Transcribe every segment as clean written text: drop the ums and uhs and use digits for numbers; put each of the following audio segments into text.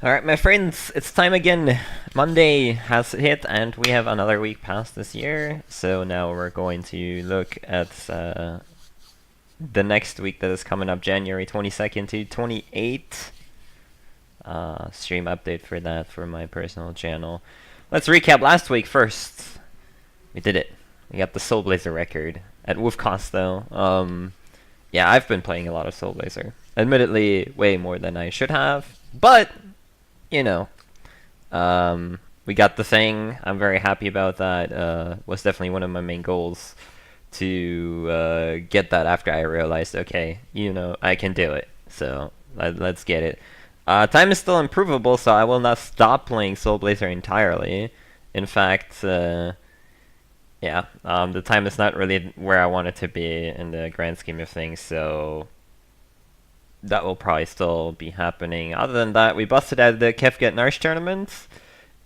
Alright, my friends, it's time again. Monday has hit, and we have another week past this year. So now we're going to look at the next week that is coming up, January 22nd to 28th. Stream update for that for my personal channel. Let's recap last week first. We did it. We got the Soul Blazer record at Wolf Cost, though. Yeah, I've been playing a lot of Soul Blazer. Admittedly, way more than I should have, but you know, we got the thing. I'm very happy about that. Was definitely one of my main goals to get that after I realized, okay, I can do it. So let's get it. Time is still improvable, so I will not stop playing Soul Blazer entirely. In fact, the time is not really where I want it to be in the grand scheme of things, so that will probably still be happening. Other than that, we busted out the Kef Get Narsh tournament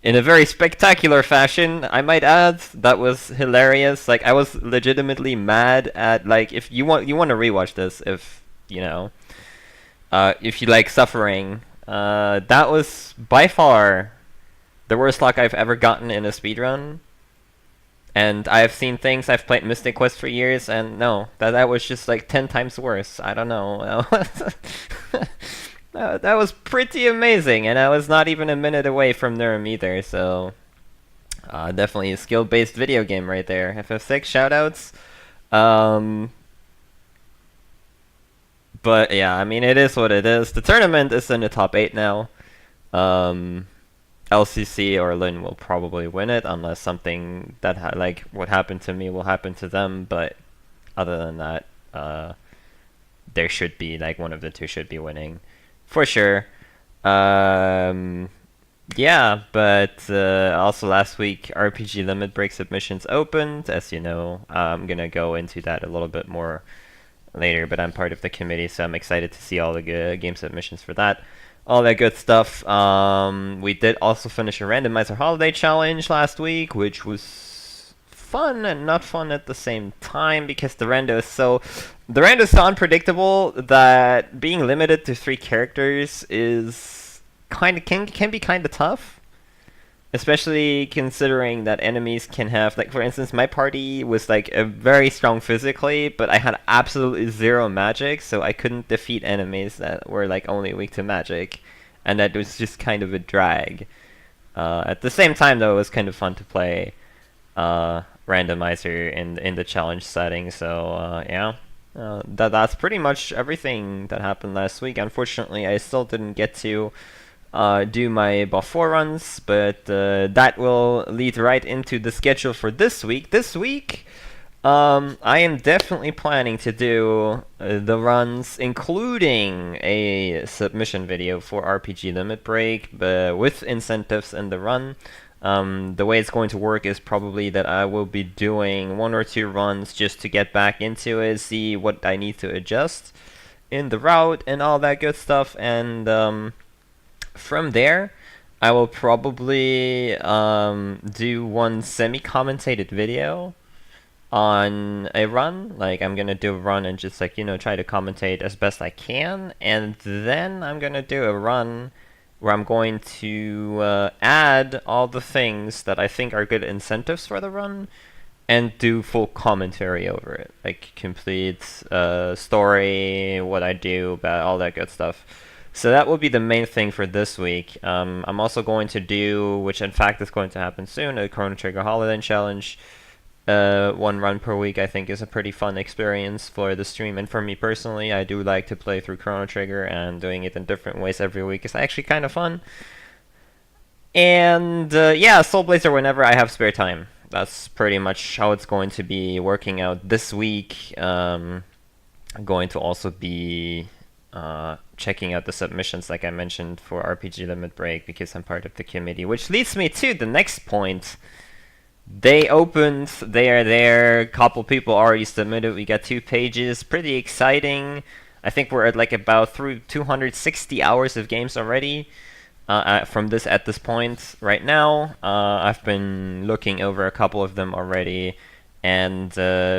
in a very spectacular fashion, I might add. That was hilarious. Like, I was legitimately mad at, like, if you want to rewatch this, if you like suffering, that was by far the worst luck I've ever gotten in a speedrun. And I've seen things, I've played Mystic Quest for years, and no, that was just like 10 times worse. I don't know. That was pretty amazing, and I was not even a minute away from Nurem either, so definitely a skill-based video game right there. FF6 shoutouts. But yeah, I mean, it is what it is. The tournament is in the top 8 now. LCC or Lin will probably win it, unless something that like what happened to me will happen to them. But other than that, there should be, like, one of the two should be winning for sure. Yeah, but also last week RPG limit break submissions opened. As you know, I'm gonna go into that a little bit more later, but I'm part of the committee, so I'm excited to see all the game submissions for that. All that good stuff. We did also finish a randomizer holiday challenge last week, which was fun and not fun at the same time, because the rando is so unpredictable that being limited to 3 characters is can be kind of tough. Especially considering that enemies can have, like, for instance, my party was like very strong physically, but I had absolutely 0 magic, so I couldn't defeat enemies that were like only weak to magic, and that was just kind of a drag. At the same time, though, it was kind of fun to play randomizer in the challenge setting. So yeah, that's pretty much everything that happened last week. Unfortunately, I still didn't get to do my buff 4 runs, but that will lead right into the schedule for this week. This week, I am definitely planning to do the runs, including a submission video for RPG Limit Break, but with incentives in the run. The way it's going to work is probably that I will be doing 1 or 2 runs just to get back into it, see what I need to adjust in the route and all that good stuff, and from there, I will probably do 1 semi-commentated video on a run. Like, I'm gonna do a run and just, like, try to commentate as best I can, and then I'm gonna do a run where I'm going to add all the things that I think are good incentives for the run, and do full commentary over it, like complete story, what I do, about all that good stuff. So that will be the main thing for this week. I'm also going to do, which in fact is going to happen soon, a Chrono Trigger Holiday Challenge. 1 run per week, I think, is a pretty fun experience for the stream, and for me personally, I do like to play through Chrono Trigger, and doing it in different ways every week is actually kind of fun. And yeah, Soul Blazer whenever I have spare time. That's pretty much how it's going to be working out this week. I'm going to also be checking out the submissions, like I mentioned, for RPG Limit Break, because I'm part of the committee, which leads me to the next point. They opened, they are there, a couple people already submitted, we got 2 pages, pretty exciting. I think we're at like about through 260 hours of games already from at this point right now. I've been looking over a couple of them already, and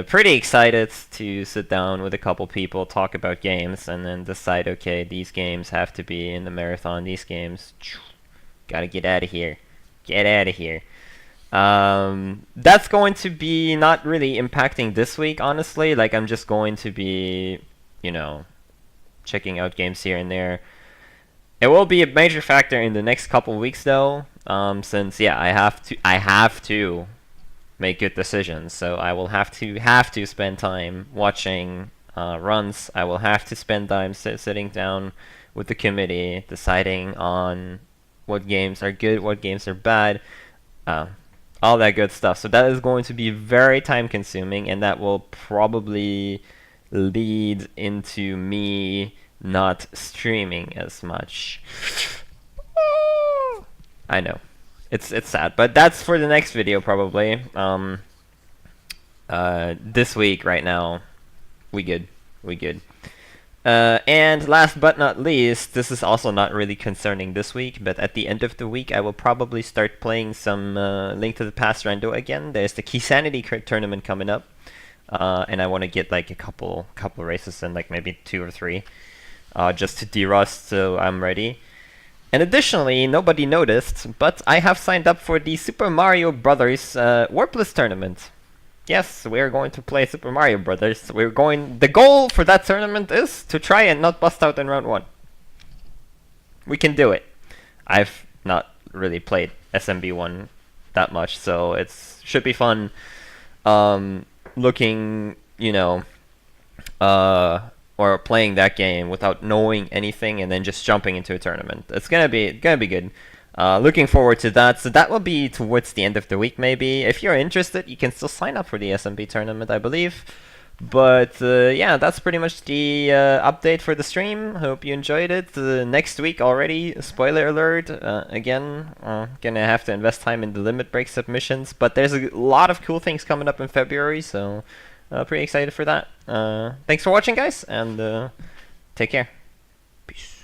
pretty excited to sit down with a couple people, talk about games, and then decide, okay, these games have to be in the marathon. These games, gotta get out of here. Get out of here. That's going to be not really impacting this week, honestly. Like, I'm just going to be, you know, checking out games here and there. It will be a major factor in the next couple weeks, though, since yeah, I have to make good decisions. So I will have to spend time watching runs. I will have to spend time sitting down with the committee, deciding on what games are good, what games are bad, all that good stuff. So that is going to be very time consuming, and that will probably lead into me not streaming as much. I know. It's sad, but that's for the next video probably. This week right now, we good. And last but not least, this is also not really concerning this week, but at the end of the week, I will probably start playing some Link to the Past Rando again. There's the Keysanity tournament coming up, and I want to get like a couple races in, like maybe 2 or 3, just to de-rust so I'm ready. And additionally, nobody noticed, but I have signed up for the Super Mario Brothers Warpless tournament. Yes, we're going to play Super Mario Brothers. The goal for that tournament is to try and not bust out in round 1. We can do it. I've not really played SMB1 that much, so it should be fun. Looking, you know, or playing that game without knowing anything and then just jumping into a tournament. It's gonna be good. Looking forward to that. So that will be towards the end of the week, maybe. If you're interested, you can still sign up for the SMB tournament, I believe. But yeah, that's pretty much the update for the stream. Hope you enjoyed it. Next week already, spoiler alert, again, gonna have to invest time in the limit break submissions. But there's a lot of cool things coming up in February, so pretty excited for that. Thanks for watching, guys, and take care. Peace.